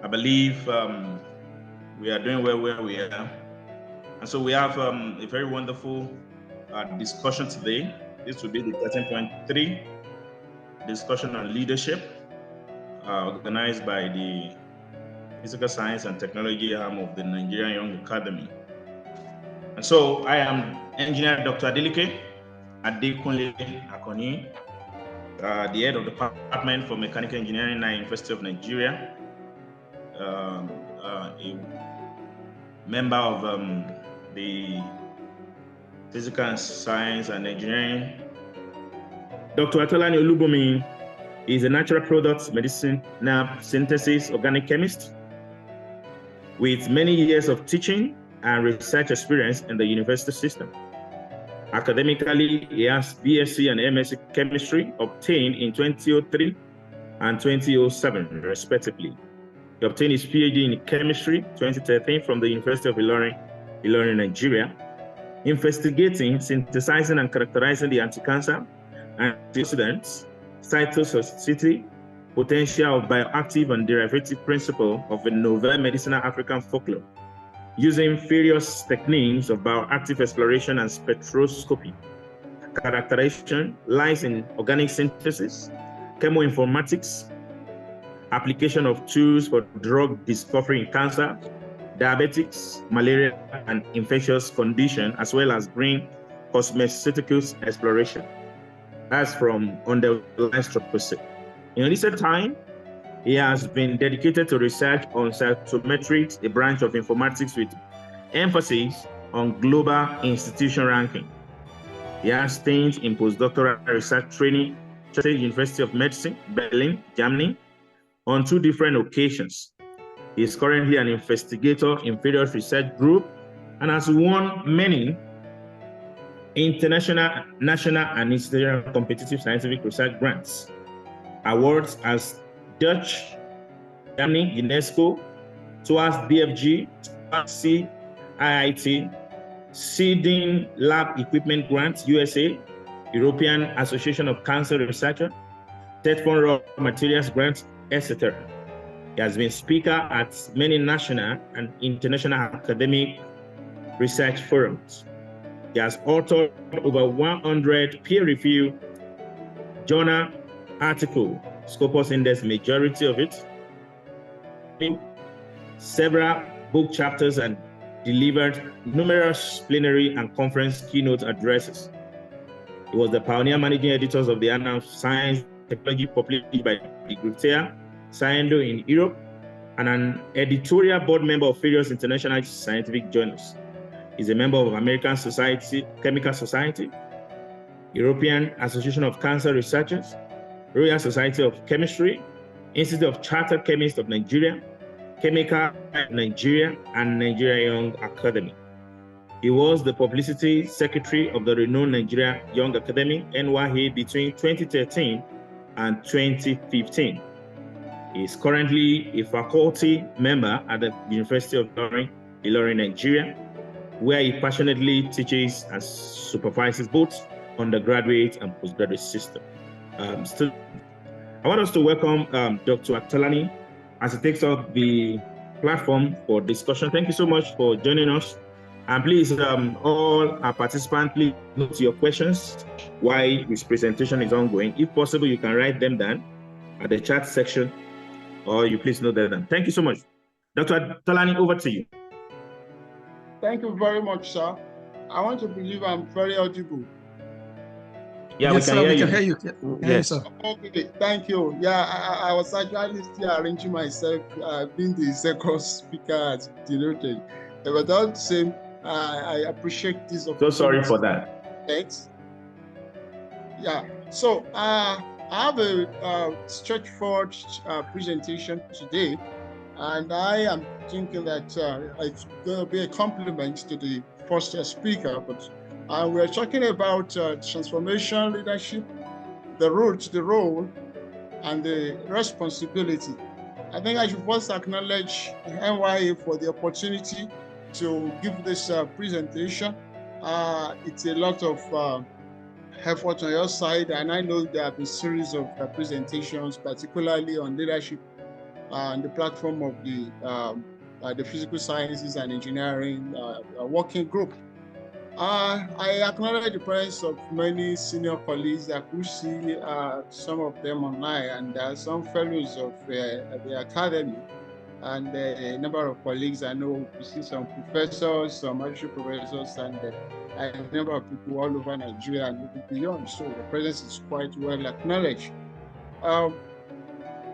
I believe we are doing well where we are. And so we have a very wonderful discussion today. This will be the 13.3 discussion on leadership, organized by the Physical Science and Technology arm of the Nigerian Young Academy. And so I am Engineer Dr. Adeleke Adekunle Akoni, the head of the Department for Mechanical Engineering at University of Nigeria, a member of the Physical Science and Engineering. Dr. Atolani Olubumi is a natural products medicine synthesis organic chemist with many years of teaching and research experience in the university system. Academically, he has BSc and MSc chemistry obtained in 2003 and 2007, respectively. He obtained his PhD in chemistry 2013 from the University of Ilorin, Nigeria, investigating, synthesizing, and characterizing the anti-cancer, antioxidants, cytotoxicity, potential of bioactive and derivative principle of a novel medicinal African folklore, using various techniques of bioactive exploration and spectroscopy. Characterization lies in organic synthesis, chemoinformatics, application of tools for drug discovery in cancer, diabetics, malaria, and infectious conditions, as well as green cosmeceuticals exploration. That's from underlying structure. In recent time, he has been dedicated to research on cytometrics, a branch of informatics with emphasis on global institution ranking. He has stayed in postdoctoral research training at the University of Medicine, Berlin, Germany, on 2 different occasions. He is currently an investigator in various research groups and has won many international, national, and institutional competitive scientific research grants, awards as Dutch, Germany, UNESCO, TOAS DFG, CIIT, Seeding Lab Equipment Grants, USA, European Association of Cancer Researchers, TETFund Raw Materials Grants, etc. He has been speaker at many national and international academic research forums. He has authored over 100 peer-reviewed journal articles, Scopus Index, majority of it, several book chapters, and delivered numerous plenary and conference keynote addresses. He was the pioneer managing editor of the Annals of Science Technology published by the Grutea Sciendo in Europe, and an editorial board member of various international scientific journals. He's a member of American Society, Chemical Society, European Association of Cancer Researchers, Royal Society of Chemistry, Institute of Chartered Chemists of Nigeria, Chemical Nigeria, and Nigeria Young Academy. He was the publicity secretary of the renowned Nigeria Young Academy, NYA, between 2013 and 2015. He is currently a faculty member at the University of Ilorin, Nigeria, where he passionately teaches and supervises both undergraduate and postgraduate system. I want us to welcome Dr. Atolani as he takes up the platform for discussion. Thank you so much for joining us. And please, all our participants, please note your questions while this presentation is ongoing. If possible, you can write them down at the chat section, or you please note them down. Thank you so much. Dr. Atolani, over to you. Thank you very much, sir. I want to believe I'm very audible. Yeah, yes, we can hear you. Yes, sir. Okay, thank you. Yeah, I was actually still arranging myself, being the second speaker as denoted. But all the same, I appreciate this opportunity. So sorry for that. Thanks. Yeah, so I have a straightforward presentation today, and I am thinking that it's going to be a compliment to the first speaker, but we're talking about transformational leadership, the role, and the responsibility. I think I should first acknowledge NYA for the opportunity to give this presentation. It's a lot of effort on your side, and I know there have been a series of presentations, particularly on leadership on the platform of the Physical Sciences and Engineering Working Group. I acknowledge the presence of many senior colleagues. I could see some of them online, and there are some fellows of the academy, and a number of colleagues. I know we see some professors, some associate professors, and a number of people all over Nigeria and even beyond. So the presence is quite well acknowledged.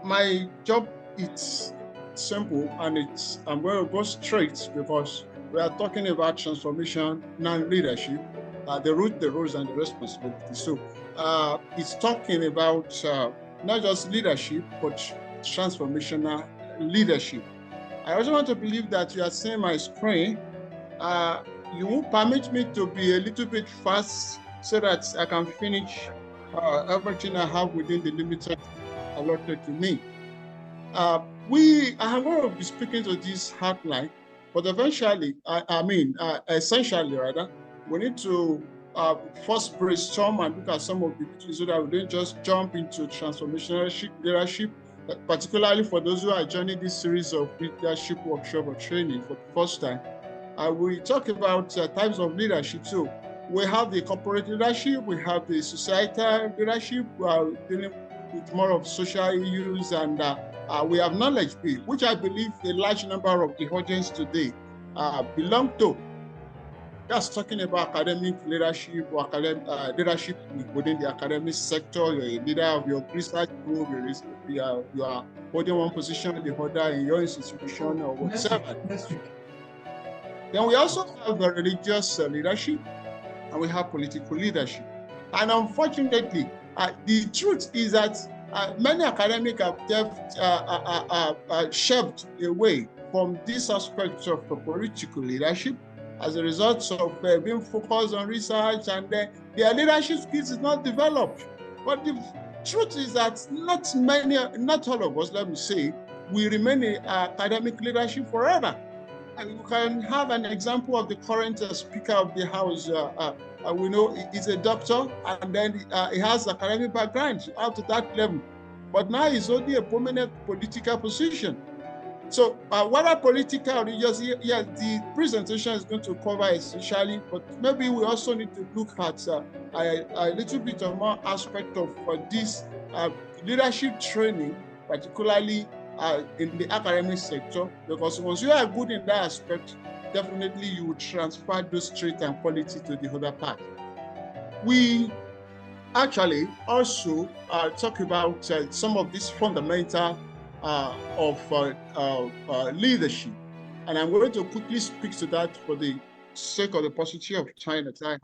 My job is simple, and I'm going to go straight because we are talking about transformation, non-leadership, the root, the roles, and the responsibilities. So it's talking about not just leadership, but transformational leadership. I also want to believe that you are seeing my screen. You will permit me to be a little bit fast so that I can finish everything I have within the limited allotted to me. I am going to be speaking to this hotline, but eventually, essentially rather, we need to first brainstorm and look at some of the issues so that we don't just jump into transformational leadership, particularly for those who are joining this series of leadership workshop or training for the first time. We talk about types of leadership. So we have the corporate leadership, we have the societal leadership, we are dealing with more of social issues, and we have knowledge base, which I believe a large number of the audience today belong to. Just talking about academic leadership or leadership within the academic sector. You're a leader of your research group, you are holding one position, the other in your institution or whatever. Then we also have the religious leadership, and we have political leadership. And unfortunately, the truth is that many academics have shoved away from this aspect of political leadership as a result of being focused on research, and their leadership skills is not developed. But the truth is that not all of us, let me say, will remain in academic leadership forever. And you can have an example of the current Speaker of the House. We know he's a doctor, and then he has academic background up to that level. But now he's only a prominent political position. So whether political or religious, yes, the presentation is going to cover essentially, but maybe we also need to look at a little bit of more aspect of this leadership training, particularly in the academic sector, because once you are good in that aspect, definitely you will transfer those traits and quality to the other part. We actually also talk about some of these fundamental of leadership, and I'm going to quickly speak to that for the sake of the paucity of time that I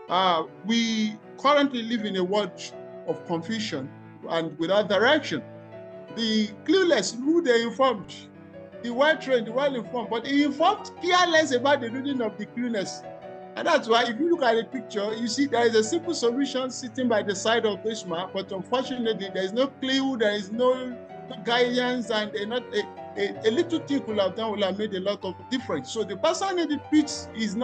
have. We currently live in a world of confusion and without direction. The clueless who they informed, the well-trained, the well-informed, but he informed careless about the reading of the clueless. And that's why if you look at the picture, you see there is a simple solution sitting by the side of this man, but unfortunately there is no clue, there is no guidance, and a little thing could have done will have made a lot of difference. So the person in the pit is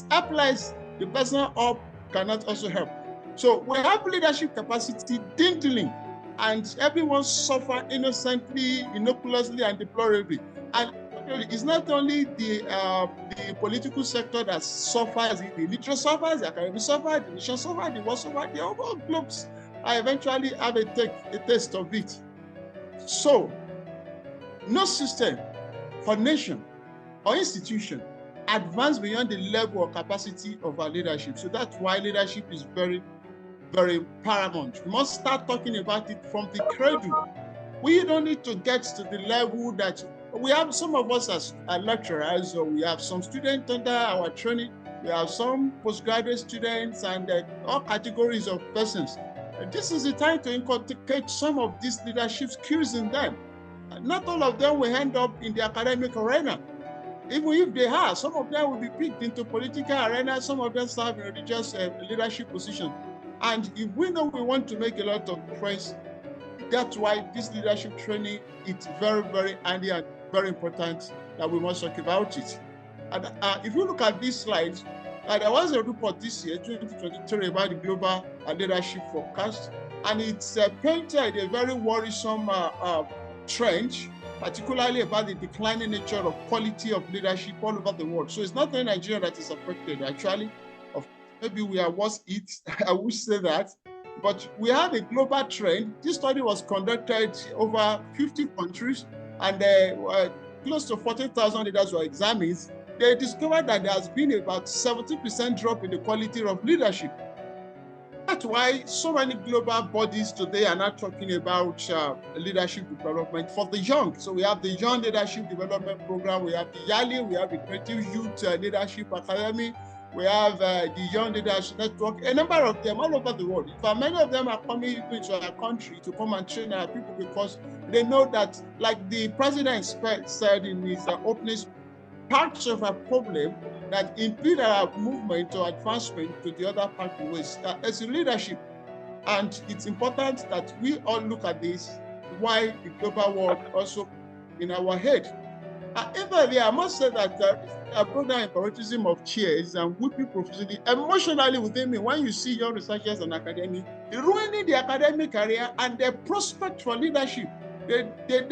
helpless, the person up cannot also help. So we have leadership capacity dwindling, and everyone suffer innocently, innocuously, and deplorably. And it's not only the political sector that suffers, the literary suffers, the academic suffers, the nation suffers, the world suffers, the whole globes. I eventually have a taste of it. So, no system for nation or institution advance beyond the level or capacity of our leadership. So that's why leadership is very, very paramount. We must start talking about it from the cradle. We don't need to get to the level that we have. Some of us as lecturers, or we have some students under our training, we have some postgraduate students, and all categories of persons. And this is the time to inculcate some of these leadership skills in them. Not all of them will end up in the academic arena. Even if they are, some of them will be picked into political arena, some of them serve in religious leadership position. And if we know we want to make a lot of difference, that's why this leadership training is very, very handy and very important that we must talk about it. And if you look at this slide, there was a report this year, 2023, about the global leadership forecast, and it's painted a very worrisome trend, particularly about the declining nature of quality of leadership all over the world. So it's not only Nigeria that is affected, actually. Maybe we are worse hit, I would say that. But we have a global trend. This study was conducted over 50 countries, and close to 40,000 leaders were examined. They discovered that there has been about 70% drop in the quality of leadership. That's why so many global bodies today are not talking about leadership development for the young. So we have the Young Leadership Development Program, we have the YALI, we have the Creative Youth Leadership Academy, we have the Young Leadership Network, a number of them all over the world. In fact, many of them are coming into our country to come and train our people because they know that, like the president said in his opening speech, parts of a problem that impede our movement or advancement to the other pathways is leadership. And it's important that we all look at this, why the global world also in our head. Even I must say that a program in patriotism of cheers and whipping profusely emotionally within me when you see young researchers and academics ruining their academic career and their prospect for leadership. They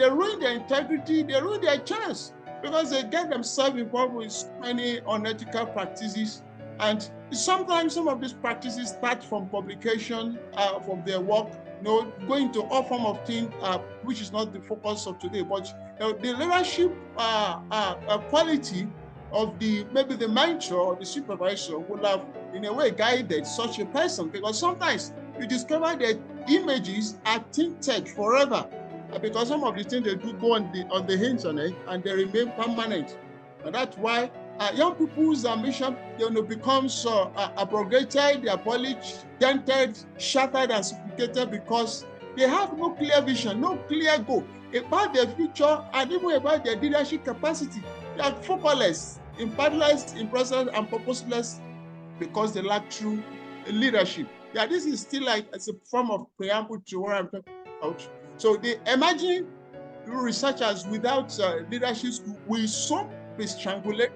ruin their integrity, they ruin their chance, because they get themselves involved with so many unethical practices. And sometimes some of these practices start from publication, from their work, going to all form of things, which is not the focus of today. But the leadership quality of maybe the mentor or the supervisor will have, in a way, guided such a person, because sometimes you discover that images are tinted forever, because some of the things they do go on the internet and they remain permanent. And that's why young people's ambition becomes abrogated, abolished, dented, shattered, and suffocated, because they have no clear vision, no clear goal about their future and even about their leadership capacity. They are focused, impactless, impressive, and purposeless because they lack true leadership. Yeah, this is still like it's a form of preamble to what I'm talking about. So they imagine researchers without leadership will so be strangulated,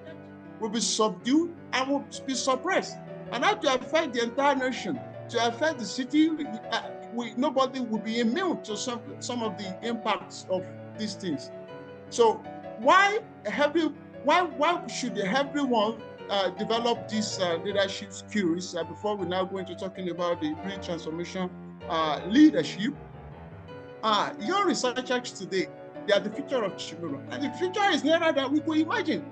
will be subdued, and will be suppressed. And that to affect the entire nation, to affect the city, nobody will be immune to some of the impacts of these things. So why should everyone develop these leadership skills before we now go into talking about the green transformation leadership? Young researchers today, they are the future of tomorrow. And the future is nearer than we could imagine.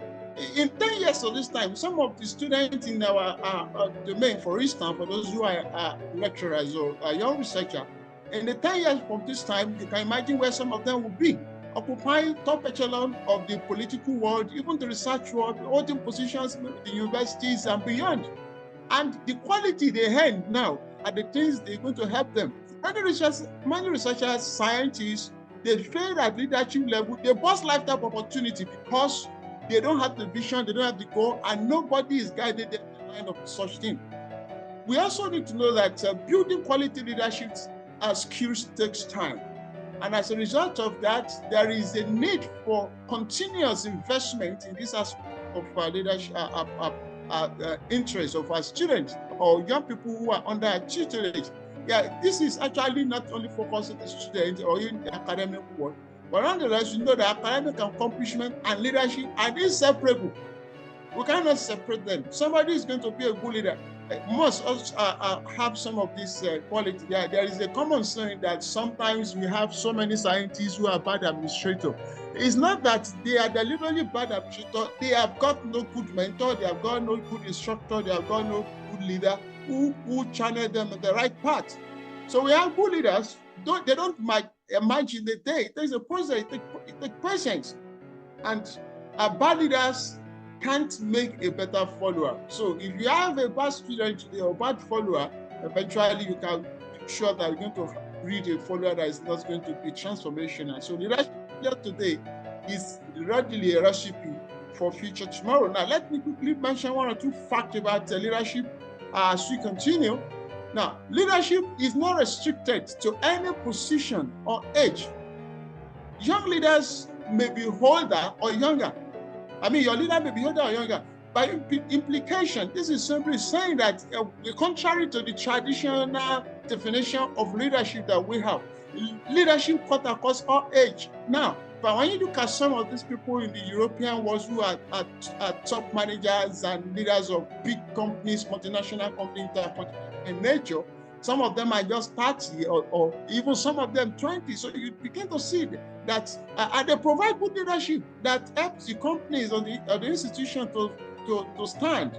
In 10 years of this time, some of the students in our domain, for instance, for those who are lecturers or young researchers, in the 10 years from this time, you can imagine where some of them will be, occupying top echelon of the political world, even the research world, holding positions in the universities and beyond. And the quality they have now are the things they're going to help them. Many researchers, scientists, they fail at leadership level. They bust lifetime opportunity because they don't have the vision, they don't have the goal, and nobody is guided them in the line of such thing. We also need to know that building quality leadership skills takes time. And as a result of that, there is a need for continuous investment in this aspect of leadership interest of our students or young people who are under our tutelage. Yeah, this is actually not only focused on the students or in the academic world, but nonetheless, you know that academic accomplishment and leadership are inseparable. We cannot separate them. Somebody is going to be a good leader, must also have some of this quality. There is a common saying that sometimes we have so many scientists who are bad administrators. It's not that they are deliberately bad administrators. They have got no good mentor, they have got no good instructor, they have got no good leader who channel them in the right path. So we have good leaders. They don't imagine the day. There's a process. It takes patience, and bad leaders can't make a better follower. So if you have a bad student today or bad follower, eventually you can be sure that you're going to read a follower that is not going to be transformational. So leadership today is readily a recipe for future tomorrow. Now, let me quickly mention one or two facts about leadership as we continue. Now, leadership is not restricted to any position or age. Young leaders may be older or younger. I mean, your leader may be older or younger. By implication, this is simply saying that contrary to the traditional definition of leadership that we have. Leadership cut across all age. Now, but when you look at some of these people in the European world who are top managers and leaders of big companies, multinational companies, in nature, some of them are just 30 or even some of them 20. So you begin to see that they provide good leadership that helps the companies or the institution to stand.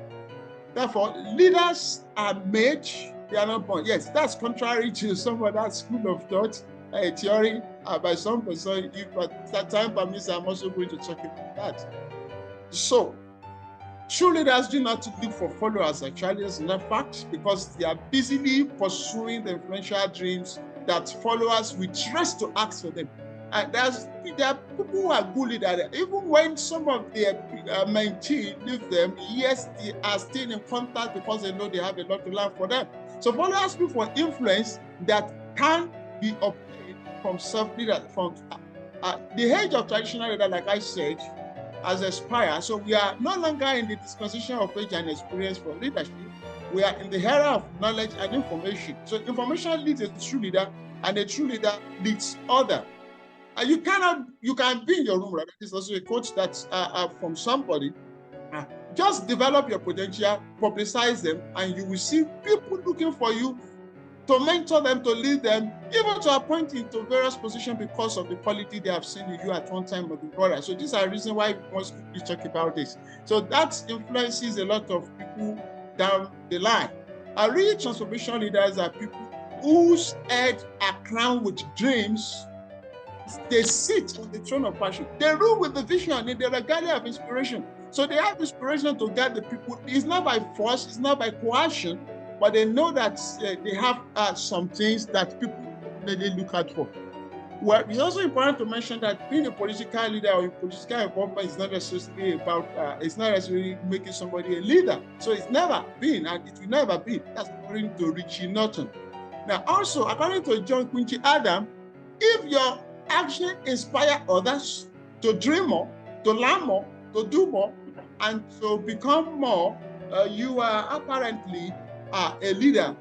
Therefore, leaders are made, they are not born. Yes, that's contrary to some of that school of thought, theory by some person. But that time permits, I'm also going to talk about that. So, true leaders do not look for followers, actually, as a fact, because they are busily pursuing the influential dreams that followers will trust to ask for them. And there are people who are good leaders. Even when some of their mentees leave them, yes, they are still in contact because they know they have a lot to learn for them. So followers look for influence that can be obtained from self-leaders. From the age of traditional leader, like I said, has expired. So we are no longer in the dispensation of age and experience for leadership. We are in the era of knowledge and information. So information leads a true leader, and a true leader leads others. You can be in your room, right? This is also a quote that's from somebody. Just develop your potential, publicize them, and you will see people looking for you to mentor them, to lead them, even to appoint into various positions because of the quality they have seen in you at one time or the other. So these are reasons why we must quickly talk about this. So that influences a lot of people down the line. Our real transformational leaders are people whose heads are crowned with dreams. They sit on the throne of passion. They rule with the vision and the regalia of inspiration. So they have inspiration to guide the people. It's not by force, it's not by coercion, but they know that they have some things that people really look out for. Well, it's also important to mention that being a political leader or a political involvement is not necessarily about, it's not necessarily making somebody a leader. So it's never been, and it will never be. That's according to Richie Norton. Now, also, according to John Quincy Adam, if your action inspire others to dream more, to learn more, to do more, and to become more, you are apparently a leader,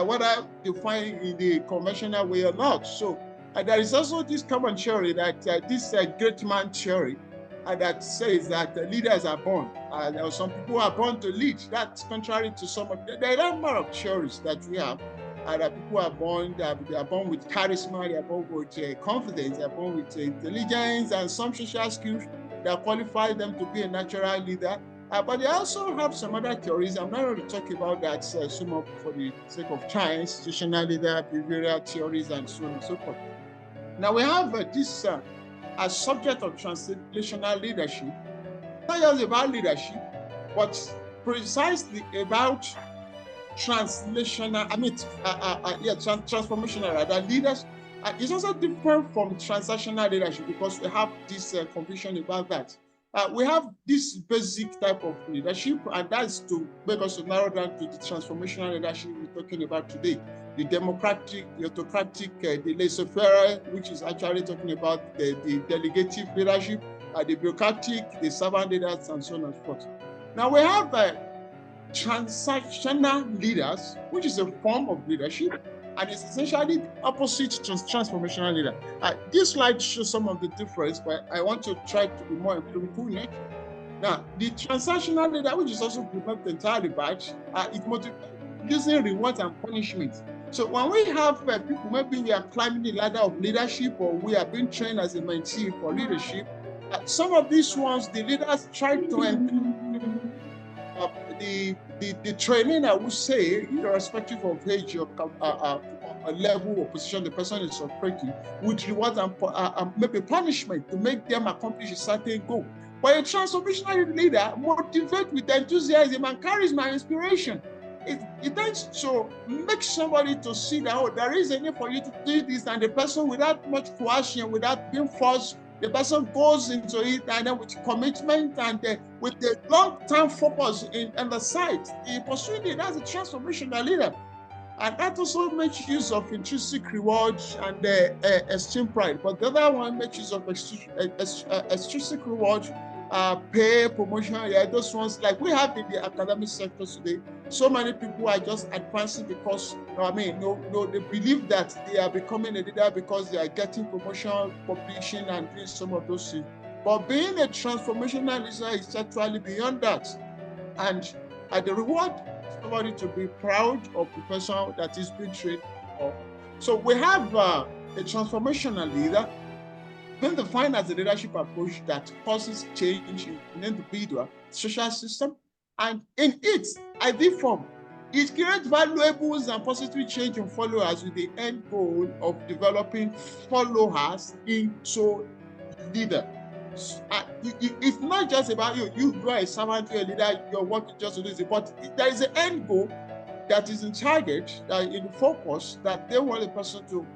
whether defined in the conventional way or not. So there is also this common theory that this great man theory that says that leaders are born. There are some people who are born to lead. That's contrary to some of there are a number of theories that we have. That people are born, they are born with charisma, they are born with confidence, they are born with intelligence and some social skills that qualify them to be a natural leader. But they also have some other theories. I'm not going to talk about that so much for the sake of time, institutional leader, behavioral theories, and so on and so forth. Now we have this as subject of translational leadership, not just about leadership, but precisely about transformational leaders. It's also different from transactional leadership because we have this confusion about that. We have this basic type of leadership, and that's to make us narrow down to the transformational leadership we're talking about today. The democratic, the autocratic, the laissez-faire, which is actually talking about the delegative leadership, the bureaucratic, the servant leaders, and so on and so forth. Now we have transactional leaders, which is a form of leadership, and it's essentially opposite to transformational leader. This slide shows some of the difference, but I want to try to be more improving. Now, the transactional leader, which is also not entirely bad, it motivates using rewards and punishment. So when we have people, maybe we are climbing the ladder of leadership, or we are being trained as a mentee for leadership, some of these ones, the leaders try to include the training, I would say, irrespective of age or level or position the person is operating, with rewards and maybe punishment to make them accomplish a certain goal. But a transformational leader motivates with enthusiasm and charisma and inspiration. It tends to make somebody to see that, oh, there is a need for you to do this, and the person, without much coercion, without being forced, the person goes into it, and then with commitment and with the long-term focus on the side, he pursues it as a transformational leader. And that also makes use of intrinsic rewards and esteem pride. But the other one makes use of extrinsic rewards pay, promotion. Yeah, those ones like we have in the academic sector today. So many people are just advancing because, they believe that they are becoming a leader because they are getting promotion, publishing, and doing some of those things. But being a transformational leader is actually beyond that. And the reward is somebody to be proud of the person that is being trained for. So we have a transformational leader being defined as a leadership approach that causes change in an individual, social system, and in its ideal form, it creates valuables and positive change in followers with the end goal of developing followers into leaders. It's not just about you are a servant, you're a leader, you're working just to do this, but there is an end goal that is in target, in focus, that they want the person to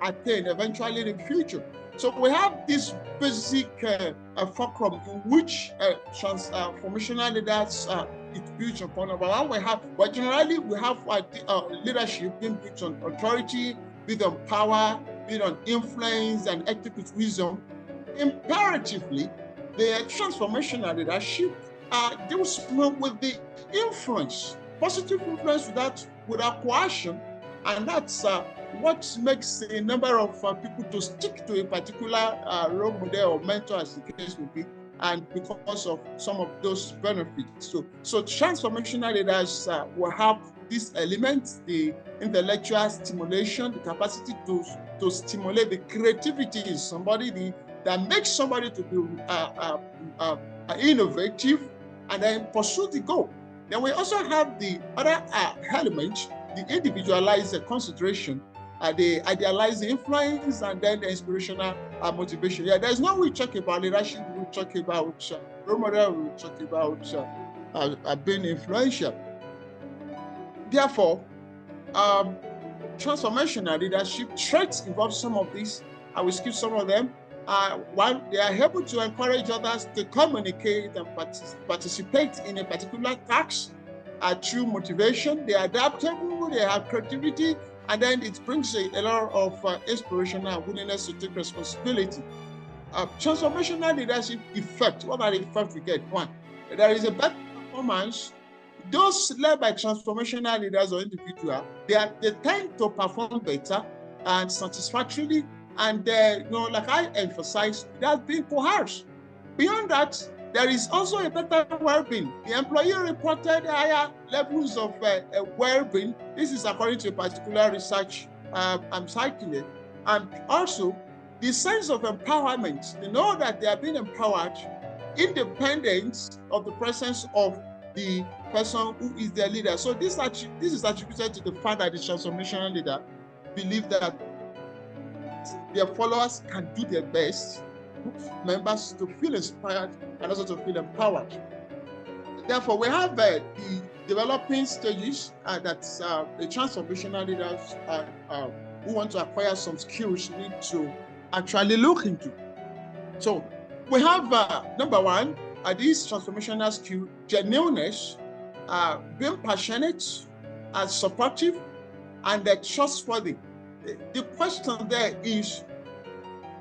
attain eventually in the future. So we have this basic fulcrum in which transformational leaders it builds upon. But generally we have leadership being built on authority, built on power, built on influence and active with wisdom. Imperatively, the transformational leadership deals with the influence, positive influence without coercion, and that's what makes a number of people to stick to a particular role model or mentor, as the case may be, and because of some of those benefits. So transformational leaders will have these elements: the intellectual stimulation, the capacity to stimulate the creativity in somebody, that makes somebody to be innovative and then pursue the goal. Then we also have the other element, the individualized consideration, the idealized influence, and then the inspirational motivation. Yeah, there's no we talk about leadership, we talk about role model, we talk about being influential. Therefore, transformational leadership traits involve some of these. I will skip some of them. One, they are able to encourage others to communicate and participate in a particular task through motivation. They are adaptable, they have creativity, and then it brings a lot of inspiration and willingness to take responsibility. Transformational leadership effect. What are the effects we get? One, there is a better performance. Those led by transformational leaders or individuals, they tend to perform better and satisfactorily, and like I emphasized, that's being coerced. Beyond that, there is also a better well-being. The employee reported higher levels of well-being. This is according to a particular research I'm citing it. And also, the sense of empowerment. They know that they are being empowered independent of the presence of the person who is their leader. So this is attributed to the fact that the transformational leader believe that their followers can do their best, members to feel inspired and also to feel empowered. Therefore, we have the developing stages that the transformational leaders who want to acquire some skills need to actually look into. So we have number one, this transformational skill, genuineness, being passionate, supportive, and trustworthy. The question there is,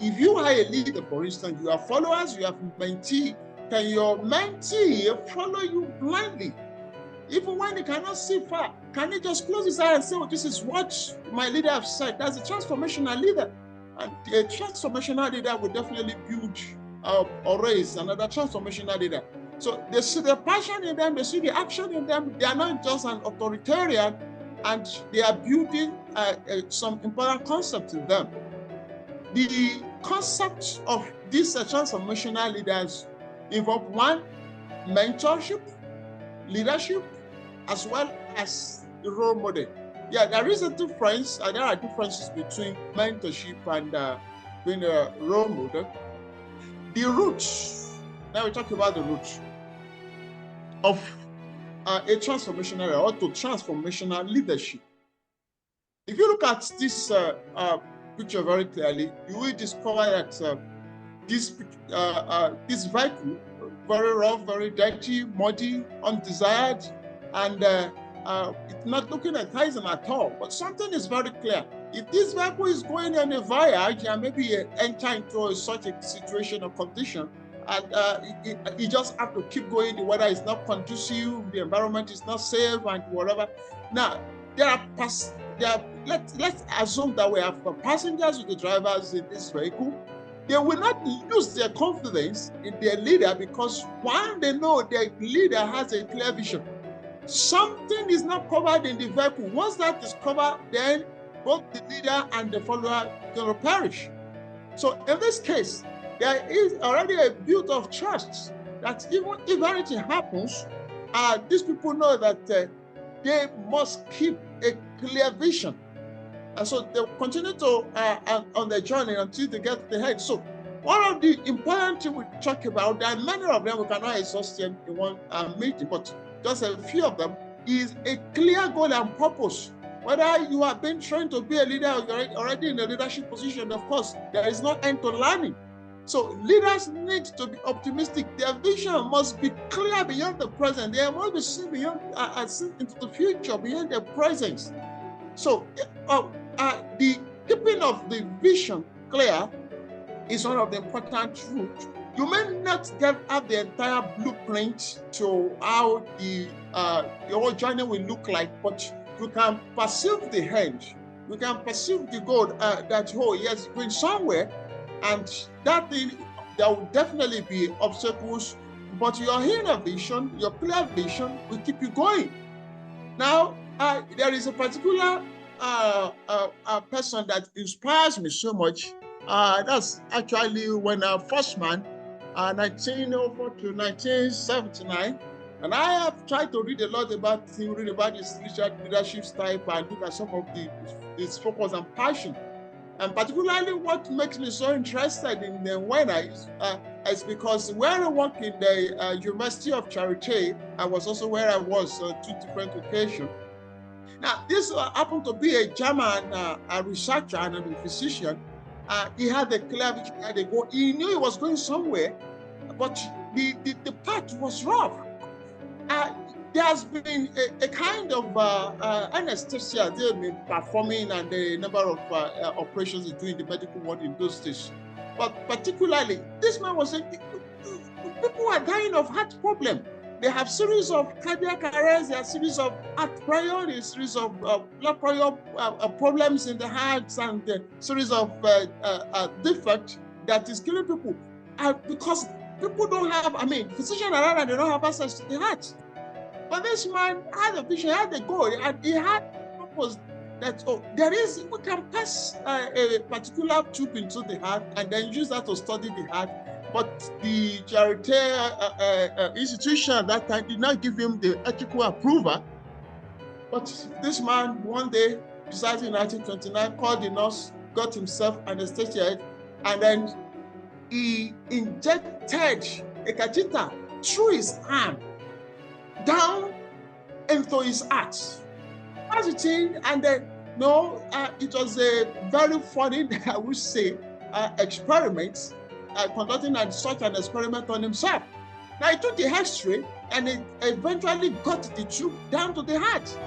if you are a leader, for instance, you have followers, you have mentee, can your mentee follow you blindly? Even when he cannot see far, can he just close his eyes and say, oh, this is what my leader has said? That's a transformational leader. And a transformational leader will definitely build or raise another transformational leader. So they see the passion in them, they see the action in them. They are not just an authoritarian, and they are building some important concepts in them. The concept of these transformational leaders involve one, mentorship, leadership, as well as the role model. Yeah, there is a difference, and there are differences between mentorship and being a role model. The roots, now we talk about the roots of a transformational or to transformational leadership. If you look at this picture very clearly, you will discover that this vehicle, very rough, very dirty, muddy, undesired, and it's not looking enticing at all. But something is very clear. If this vehicle is going on a voyage and maybe enter into such a situation or condition, and you just have to keep going. The weather is not conducive, the environment is not safe, and whatever. Now, let's assume that we have passengers with the drivers in this vehicle. They will not lose their confidence in their leader because, one, they know their leader has a clear vision. Something is not covered in the vehicle. Once that is covered, then both the leader and the follower will perish. So in this case, there is already a build of trust that even if anything happens, these people know that they must keep a clear vision. And so they continue to on their journey until they get to the head. So one of the important things we talk about, there are many of them, we cannot exhaust them in one meeting, but just a few of them, is a clear goal and purpose. Whether you have been trained to be a leader or you're already in a leadership position, of course, there is no end to learning. So leaders need to be optimistic. Their vision must be clear beyond the present. They must be seen beyond, seen into the future, beyond their presence. So the keeping of the vision clear is one of the important rules. You may not have the entire blueprint to how the whole journey will look like, but you can perceive the end. You can perceive the goal that, oh yes, going somewhere, and that thing, there will definitely be obstacles, but your inner vision, your clear vision will keep you going. Now, there is a particular person that inspires me so much. That's actually when first man, 1904 to 1979, and I have tried to read a lot about him, read about his leadership type, and look at some of his focus and passion. And particularly what makes me so interested in Wena is because when I worked in the University of Charité, I was also where I was on two different occasions. Now, this happened to be a German a researcher and a physician. He had a clear vision, he had a goal. He knew he was going somewhere, but the path was rough. There has been a kind of anesthesia they've been performing, and the number of operations they do in the medical world in those days. But particularly, this man was saying, people are dying of heart problem. They have series of cardiac arrest, there are series of heart failure, a series of blood pressure problems in the hearts, and a series of defect that is killing people. Because people don't have, physicians around and they don't have access to the heart. But this man had a vision, he had a goal, and he had a purpose that, we can pass a particular tube into the heart and then use that to study the heart. But the Charité institution at that time did not give him the ethical approval. But this man, one day, decided in 1929, called the nurse, got himself anesthesiated, and then he injected a catheter through his arm down into his heart. That's the thing, and then it was a very funny, I would say, experiment, conducting such an experiment on himself. Now he took the X-ray and it eventually got the tube down to the heart.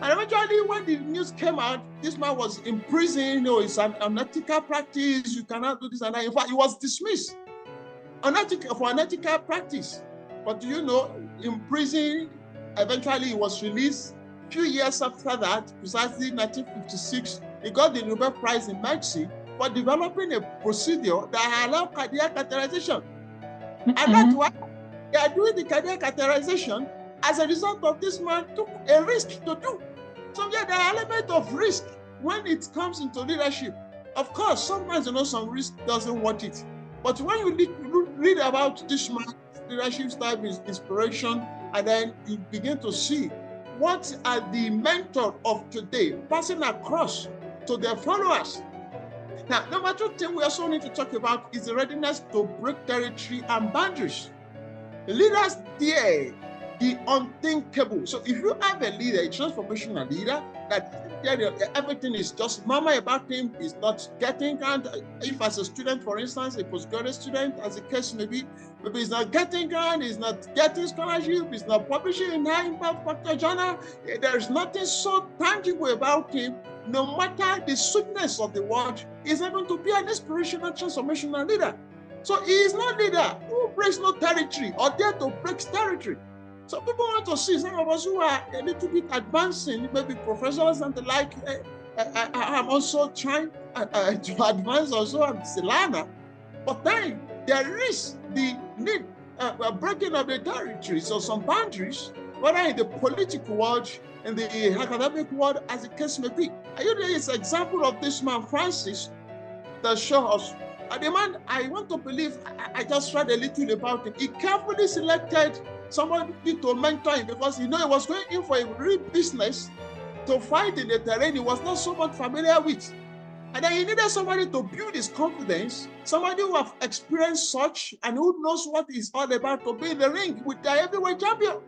And eventually, when the news came out, this man was in prison. It's an unethical practice. You cannot do this and that. In fact, he was dismissed for unethical practice. But in prison, eventually he was released. A few years after that, precisely 1956, he got the Nobel Prize in Medicine for developing a procedure that allowed cardiac catheterization. And that's why they are doing the cardiac catheterization as a result of this man took a risk to do. So there are elements of risk when it comes into leadership. Of course, sometimes some risk doesn't want it. But when you read about this man's leadership style, his inspiration, and then you begin to see what are the mentors of today passing across to their followers. Now, number two thing we also need to talk about is the readiness to break territory and boundaries. The leaders dare the unthinkable. So if you have a leader, a transformational leader, that everything is just normal about him, is not getting grant. If as a student, for instance, a postgraduate student, as the case may be, maybe he's not getting grant, he's not getting scholarship, he's not publishing in high impact factor journal, there's nothing so tangible about him. No matter the sweetness of the world, he's able to be an inspirational, transformational leader. So he is not leader who breaks no territory or dare to break territory. So people want to see some of us who are a little bit advancing, maybe professors and the like. I'm also trying to advance also at Silana, but then there is the need breaking of the territories or some boundaries, whether in the political world, in the academic world, as the case may be. I use this example of this man Francis that shows us. The man, I want to believe, I just read a little about him. He carefully selected somebody to mentor him because he was going in for a real business to fight in the terrain he was not so much familiar with. And then he needed somebody to build his confidence, somebody who have experienced such and who knows what it's all about to be in the ring with the heavyweight champion.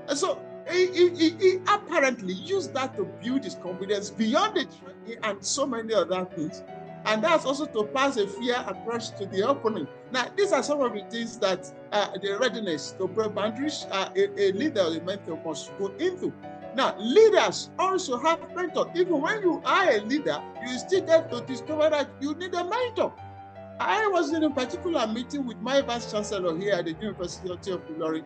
And so he apparently used that to build his confidence beyond the training and so many other things. And that's also to pass a fear across to the opponent. Now, these are some of the things that the readiness to break boundaries a leader or a mentor must go into. Now, leaders also have mentors. Even when you are a leader, you still get to discover that you need a mentor. I was in a particular meeting with my vice chancellor here at the University of Ilorin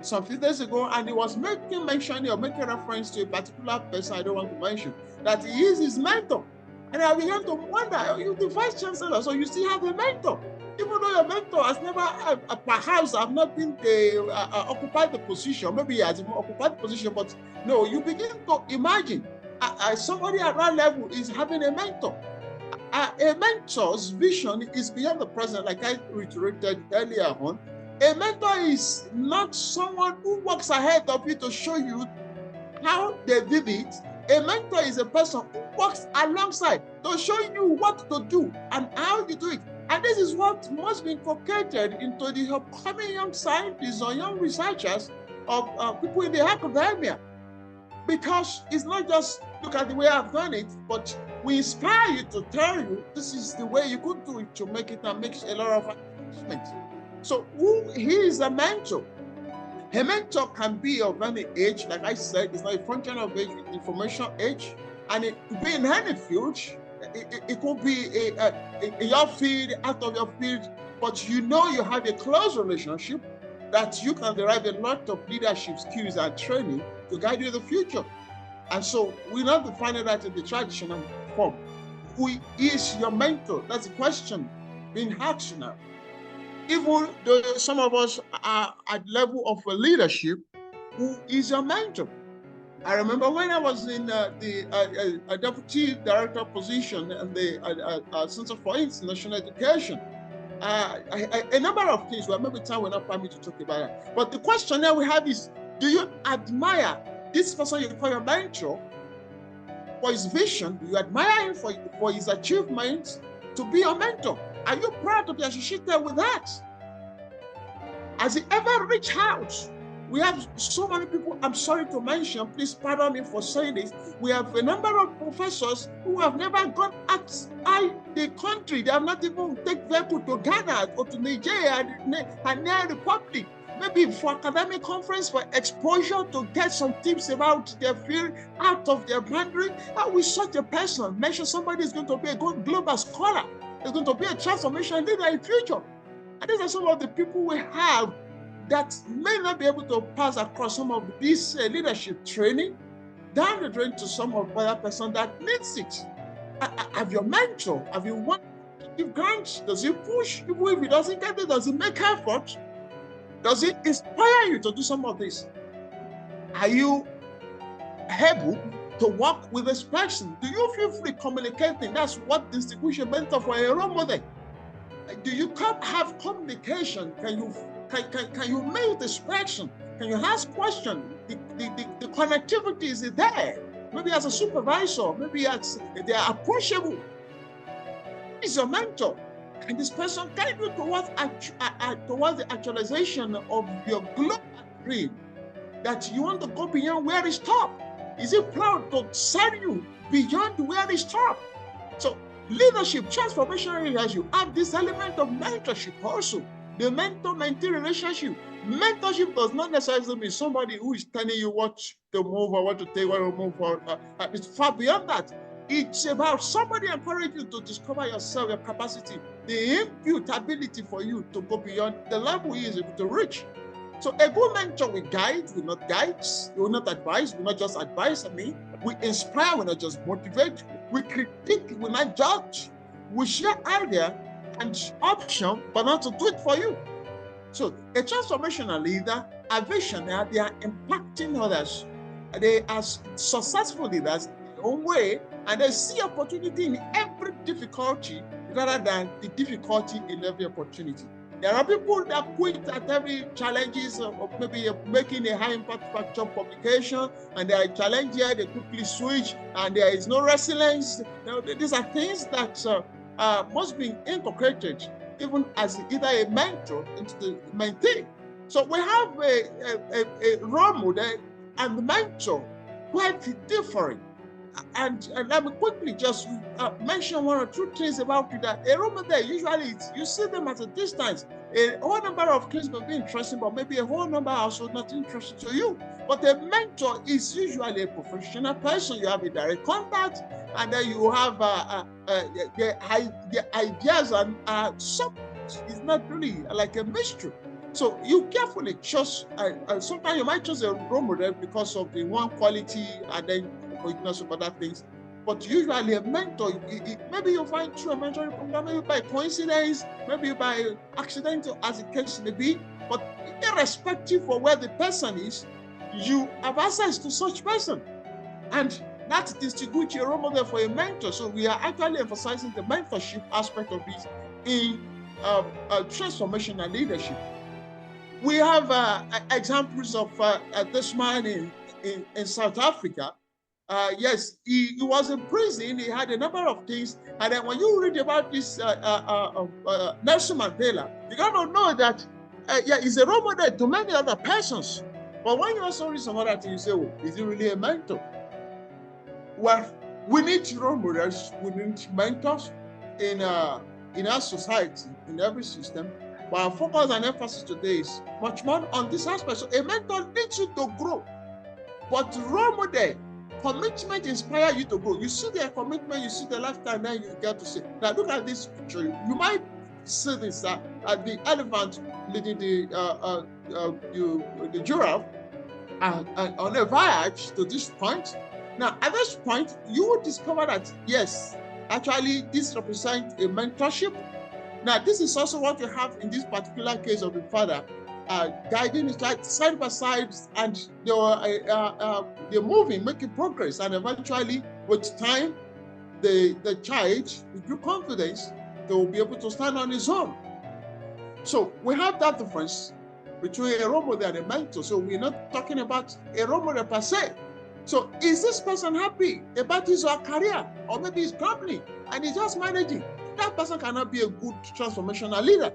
some few days ago, and he was making reference to a particular person I don't want to mention, that he is his mentor. And I began to wonder, you're the vice chancellor, so you still have a mentor. Even though your mentor has never, perhaps have not been occupied the position, maybe he has occupied the position, but no, you begin to imagine somebody at that level is having a mentor. A mentor's vision is beyond the present, like I reiterated earlier on. A mentor is not someone who walks ahead of you to show you how they did it. A mentor is a person who walks alongside to show you what to do and how you do it. And this is what must be inculcated into the upcoming young scientists or young researchers of people in the academia. Because it's not just look at the way I've done it, but we inspire you to tell you this is the way you could do it to make it and make a lot of achievement. So he is a mentor. A mentor can be of any age, like I said, it's not a function of age, it's information age, and it could be in any field. It could be in your field, out of your field, but you have a close relationship that you can derive a lot of leadership skills and training to guide you in the future. And so we not define that in the traditional form. Who is your mentor? That's the question being asked now. Even though some of us are at level of leadership, who is your mentor? I remember when I was in the deputy director position in the Center for International Education, a number of things, well, maybe time will not permit me to talk about it. But the question that we have is, do you admire this person you call your mentor for his vision? Do you admire him for his achievements to be your mentor? Are you proud to be associated with that? Has he ever reached out? We have so many people, I'm sorry to mention, please pardon me for saying this. We have a number of professors who have never gone outside the country. They have not even taken vehicle to Ghana or to Nigeria and Niger Republic, maybe for academic conference, for exposure, to get some tips about their field out of their boundary. How will such a person mention somebody is going to be a good global scholar, is going to be a transformation leader in future? And these are some of the people we have that may not be able to pass across some of this leadership training down the drain to some of the other person that needs it. Have your mentor, have you want to give grants? Does he push? Even if he doesn't get it, does he make effort? Does it inspire you to do some of this? Are you able to work with this person? Do you feel free communicating? That's what distinguishes a mentor from a role model. Do you have communication? Can you make this person? Can you ask questions? The connectivity is there. Maybe as a supervisor, maybe they are approachable. Is your mentor. And this person guide you towards the actualization of your global dream, that you want to go beyond where it stopped. Is he proud to send you beyond where it stopped? So leadership, transformational leadership, have this element of mentorship also. The mentor-mentee relationship. Mentorship does not necessarily mean somebody who is telling you what to move or what to take, what to move forward. It's far beyond that. It's about somebody encouraging you to discover yourself, your capacity, the inbuilt ability for you to go beyond the level he is able to reach. So a good mentor will guide, will not guide, will not advise, will not just advise me. We inspire, will not just motivate. We critique, will not judge. We share idea and option, but not to do it for you. So a transformational leader, a visionary, they are impacting others. They are successful leaders in their own way, and they see opportunity in every difficulty rather than the difficulty in every opportunity. There are people that quit at every challenges of maybe making a high impact job publication, and there are challenges here, they quickly switch, and there is no resilience. These are things that must be inculcated even as either a mentor into the mentee. So we have a role model and mentor quite different. And let me quickly just mention one or two things about that. A role model, usually you see them at a distance. A whole number of things may be interesting, but maybe a whole number are also not interesting to you. But a mentor is usually a professional person. You have a direct contact, and then you have the ideas and some is not really like a mystery. So you carefully choose. Sometimes you might choose a role model because of the one quality, and then because of other things. But usually a mentor, maybe you find through a mentoring program, maybe by coincidence, maybe by accident, as the case may be. But irrespective of where the person is, you have access to such person, and that distinguishes a role model for a mentor. So we are actually emphasizing the mentorship aspect of it in transformational leadership. We have examples of this man in South Africa. Yes, he was in prison. He had a number of things. And then when you read about this Nelson Mandela, you got to know that, he's a role model to many other persons. But when you also read some other things, you say, oh, is he really a mentor? Well, we need role models. We need mentors in our society, in every system. But our focus and emphasis today is much more on this aspect. So a mentor needs you to grow. But role model, commitment inspire you to grow. You see their commitment, you see the lifestyle, and then you get to say, now look at this picture. You might see this the elephant leading the giraffe on a voyage to this point. Now, at this point, you will discover that, yes, actually, this represents a mentorship. Now, this is also what you have in this particular case of the father, guiding his child side by side, and they're moving, making progress, and eventually, with time, the child, with good confidence, they will be able to stand on his own. So we have that difference between a role model and a mentor. So we're not talking about a role model per se. So is this person happy about his or her career, or maybe his company, and he's just managing? That person cannot be a good transformational leader.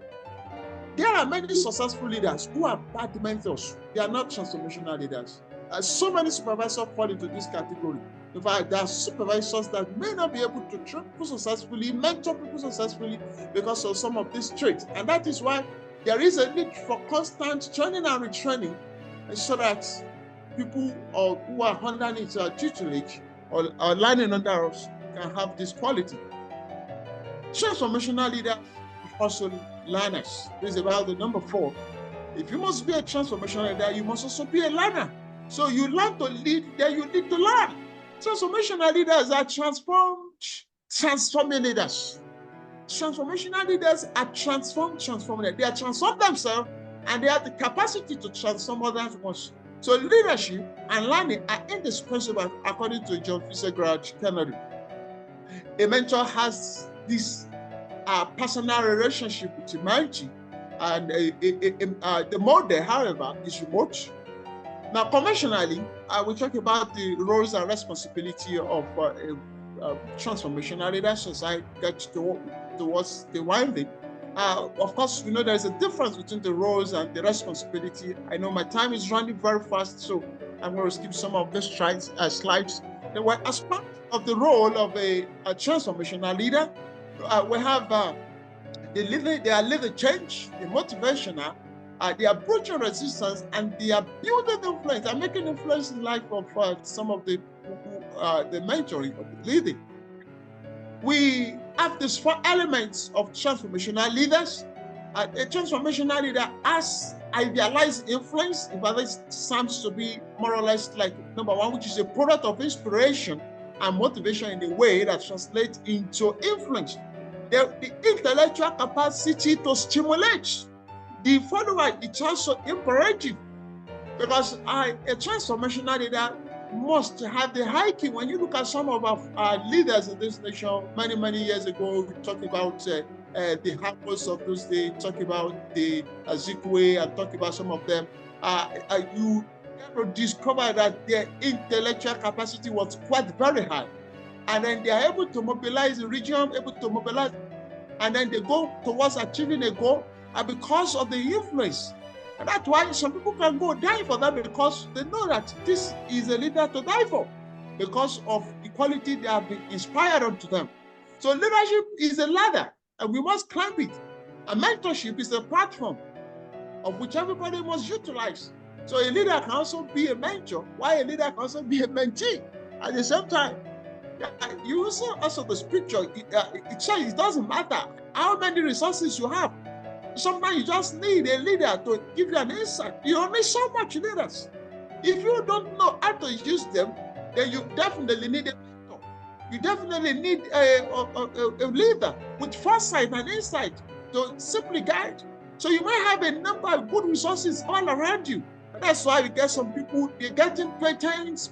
There are many successful leaders who are bad mentors. They are not transformational leaders. So many supervisors fall into this category. In fact, there are supervisors that may not be able to train people successfully, mentor people successfully because of some of these traits. And that is why there is a need for constant training and retraining, so that people who are underneath tutelage or learning under us can have this quality. Transformational leaders are also learners. This is about the number 4. If you must be a transformational leader, you must also be a learner. So you learn to lead, then you need to learn. Transformational leaders are transforming leaders. Transformational leaders are transforming. They are transform themselves, and they have the capacity to transform others once. So leadership and learning are indispensable, according to John Fitzgerald Kennedy. A mentor has this personal relationship with humanity, and the model, however, is remote. Now, conventionally, we talk about the roles and responsibility of transformational leaders as I get towards the winding. Of course, we know there's a difference between the roles and the responsibility. I know my time is running very fast, so I'm going to skip some of these slides. Well, as part of the role of a transformational leader, we have they are living change, the motivational, they are approaching resistance, and they are building influence and making influence in the life of some of the mentoring or the leading. We have these 4 elements of transformational leaders. A transformational leader has idealized influence. In fact, this sounds to be more or less like number 1, which is a product of inspiration and motivation in a way that translates into influence. The intellectual capacity to stimulate the follower, it's also imperative, because a transformational leader must have the hiking. When you look at some of our leaders in this nation, many years ago, we talked about the Harpers of those days, talk about the Azikwe, and talk about some of them. You discover that their intellectual capacity was quite very high, and then they are able to mobilize the region, able to mobilize, and then they go towards achieving a goal, and because of the influence. And that's why some people can go die for them, because they know that this is a leader to die for, because of the quality they have been inspired onto them. So leadership is a ladder, and we must climb it. And mentorship is a platform of which everybody must utilize. So a leader can also be a mentor, while a leader can also be a mentee at the same time. You also the scripture, it says it doesn't matter how many resources you have. Sometimes you just need a leader to give you an insight. You don't need so much leaders. If you don't know how to use them, then you definitely need a mentor. You definitely need a leader with foresight and insight to simply guide. So you might have a number of good resources all around you. That's why we get some people, they're getting patents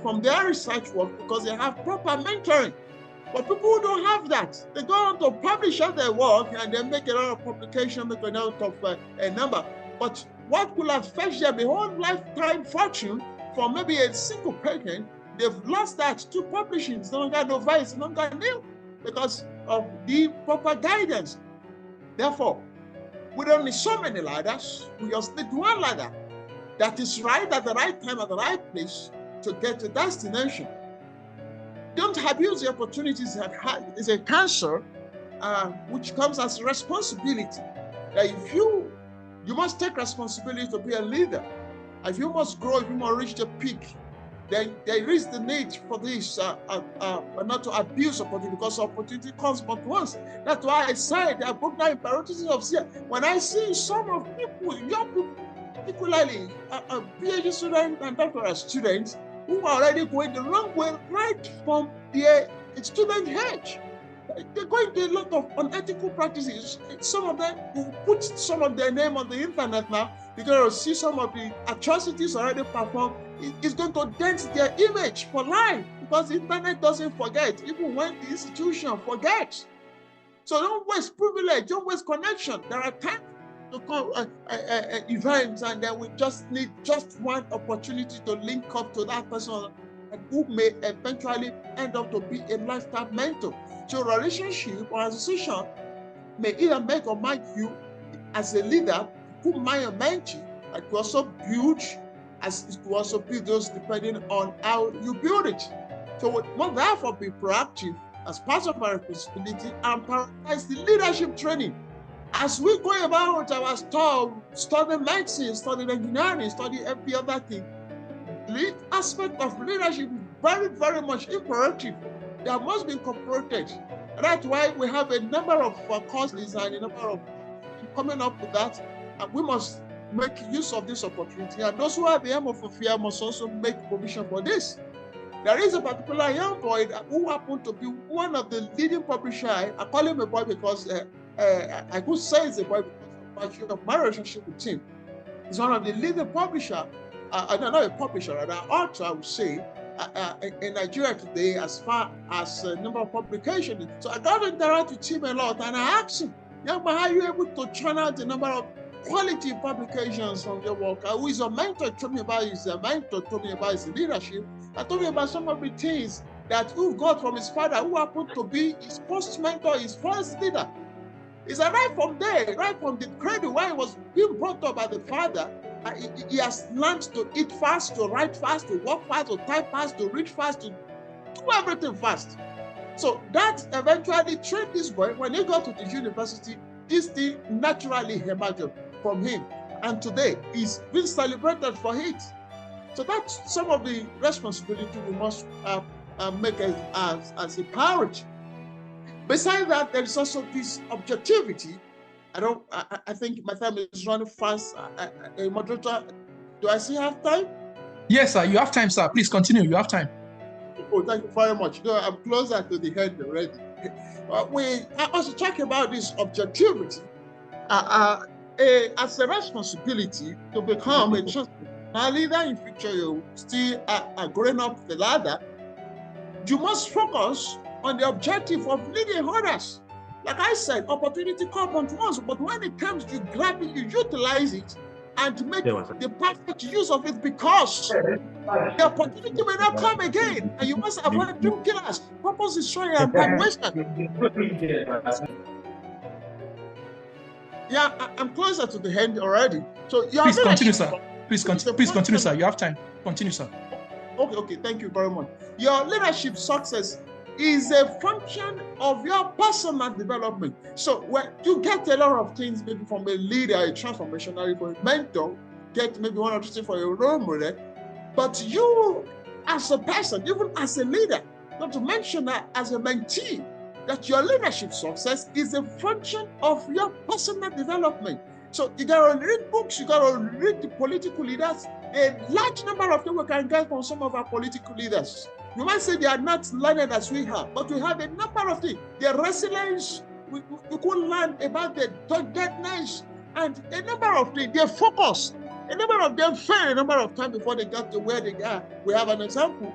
from their research work, because they have proper mentoring. But people who don't have that, they go on to publish all their work and then make a lot of publication, make a lot of a number. But what could have fetched them a whole lifetime fortune for maybe a single patent, they've lost that to publishing. It's no longer novice, it's no longer new, because of the proper guidance. Therefore, we don't need so many ladders. We just need one ladder that is right at the right time, at the right place, to get to destination. Don't abuse the opportunities. It's a cancer which comes as responsibility. That if you must take responsibility to be a leader. If you must grow, if you must reach the peak, then there is the need for this, not to abuse opportunity, because opportunity comes but once. That's why I said I put down imperatives of fear. When I see some of people, young people, particularly PhD students and doctoral students, who are already going the wrong way right from their student age. They're going to a lot of unethical practices. Some of them will put some of their name on the internet now. You're going to see some of the atrocities already performed. It's going to dent their image for life, because the internet doesn't forget, even when the institution forgets. So don't waste privilege, don't waste connection. There are times to come events, and then we just need just one opportunity to link up to that person, and who may eventually end up to be a lifetime mentor. So relationship or association may either make or mark you as a leader, who might a mentee, and could also build, as it could also build those depending on how you build it. So we must therefore be proactive as part of our responsibility and prioritize the leadership training. As we go about our studying medicine, studying engineering, studying every other thing, the aspect of leadership is very, very much imperative. That must be incorporated. That's why we have a number of courses and a number of coming up with that. And we must make use of this opportunity. And those who have the aim of fear must also make provision for this. There is a particular young boy who happened to be one of the leading publishers. I call him a boy because I could say it's a boy because of my relationship with him. He's one of the leading publishers, not a publisher, an author, I would say, in Nigeria today, as far as number of publications. So I got to interact with him a lot, and I asked him, young man, how are you able to churn out the number of quality publications from your work? Who is your mentor? Told me about his mentor, told me about his leadership. I told me about some of the things that he got from his father, who happened to be his first mentor, his first leader. It's right from there, right from the cradle where he was being brought up by the father. He has learned to eat fast, to write fast, to walk fast, to type fast, to read fast, to do everything fast. So that eventually trained this boy. When he got to the university, this thing naturally emerged from him. And today, he's been celebrated for it. So that's some of the responsibility we must make as a priority. Besides that, there is also this objectivity. I think my time is running fast. Moderator, do I still have time? Yes, sir. You have time, sir. Please continue. You have time. Oh, thank you very much. No, I'm closer to the end already. We also talk about this objectivity as a responsibility to become a transformational leader in future. You still are growing up the ladder. You must focus on the objective of leading others. Like I said, opportunity comes once, but when it comes, you grab it, you utilize it, and make the perfect use of it, because the opportunity may not come again, and you must avoid dream killers, purpose destroyer, and waster. Yeah, I'm closer to the end already. So please continue, sir. Please continue, sir. You have time. Continue, sir. Okay, thank you very much. Your leadership success is a function of your personal development. So when you get a lot of things, maybe from a leader, a transformational, for a mentor, get maybe one or two things for your role model, but you as a person, even as a leader, not to mention that as a mentee, that your leadership success is a function of your personal development. So you gotta read books, you gotta read the political leaders. A large number of them we can get from some of our political leaders. You might say they are not learned as we have, but we have a number of things. Their resilience, we could learn about their doggedness, and a number of things. Their focus, a number of them failed a number of times before they got to where they are. We have an example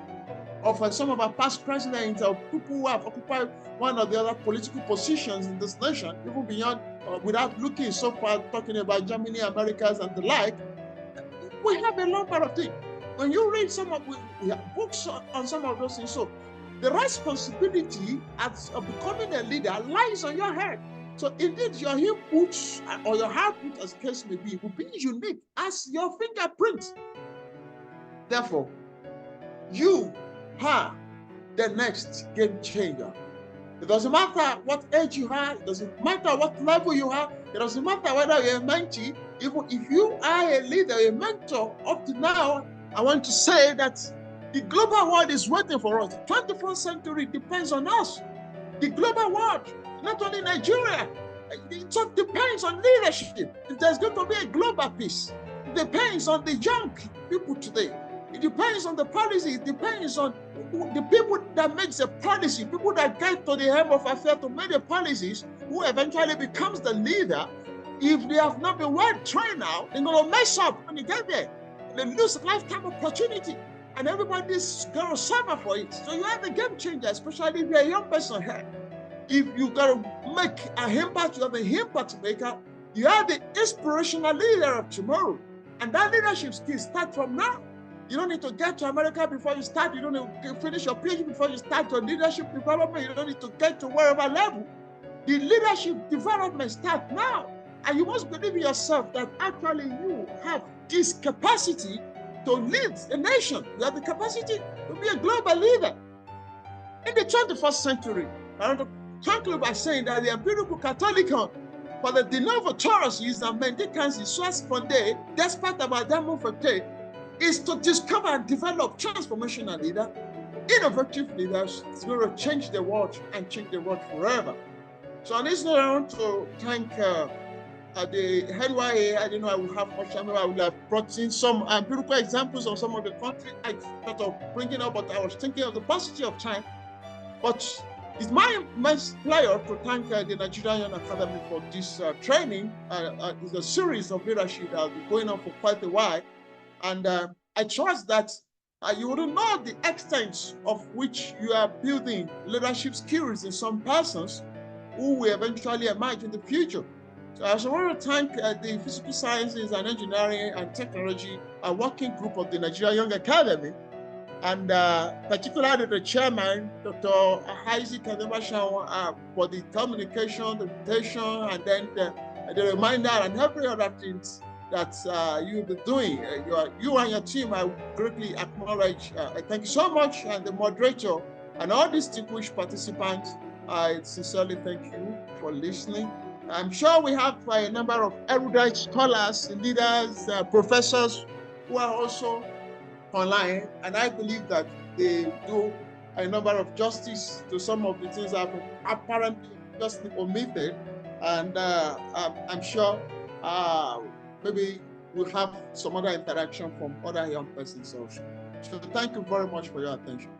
of some of our past presidents, of people who have occupied one or the other political positions in this nation, even beyond, without looking so far, talking about Germany, Americas, and the like. We have a number of things. When you read some of we have books on some of those things, so the responsibility of becoming a leader lies on your head. So indeed, your inputs or your output, as the case may be, will be unique as your fingerprint. Therefore, you are the next game changer. It doesn't matter what age you are, it doesn't matter what level you are, it doesn't matter whether you're a mentee. Even if you are a leader, a mentor, up to now, I want to say that the global world is waiting for us. The 21st century depends on us. The global world, not only Nigeria, it depends on leadership. If there's going to be a global peace, it depends on the young people today. It depends on the policy. It depends on the people that makes the policy, people that get to the helm of affairs to make the policies, who eventually becomes the leader. If they have not been well trained now, they're going to mess up when they get there. They lose a lifetime opportunity, and everybody's going to suffer for it. So you are the game changer, especially if you're a young person here. If you got to make an impact, you are the impact maker. You are the inspirational leader of tomorrow. And that leadership skills start from now. You don't need to get to America before you start. You don't need to finish your PhD before you start your leadership development. You don't need to get to wherever level. The leadership development starts now. And you must believe in yourself that actually you have this capacity to lead a nation. You have the capacity to be a global leader. In the 21st century, I want to conclude by saying that the empirical Catholicon for the de novo Tauruses and mendicants in Soas Fondé, despite about that movement, is to discover and develop transformational leaders, innovative leaders. It's going to change the world and change the world forever. So on this note, I want to thank the NYA. I didn't know I would have much time. I would have brought in some empirical examples of some of the countries I thought of bringing up, but I was thinking of the paucity of time. But it's my immense pleasure to thank the Nigerian Young Academy for this training. It's a series of leadership that has been going on for quite a while. And I trust that you will know the extent of which you are building leadership skills in some persons who will eventually emerge in the future. So I also want to thank the Physical Sciences and Engineering and Technology working group of the Nigerian Young Academy, and particularly the chairman, Dr. Isaac Kadebashan, for the communication, the invitation, and then the reminder and every other things that you'll be doing. You and your team, I greatly acknowledge. Thank you so much, and the moderator and all distinguished participants. I sincerely thank you for listening. I'm sure we have a number of erudite scholars, leaders, professors who are also online, and I believe that they do a number of justice to some of the things that have apparently just omitted. And I'm sure maybe we'll have some other interaction from other young persons also. So thank you very much for your attention.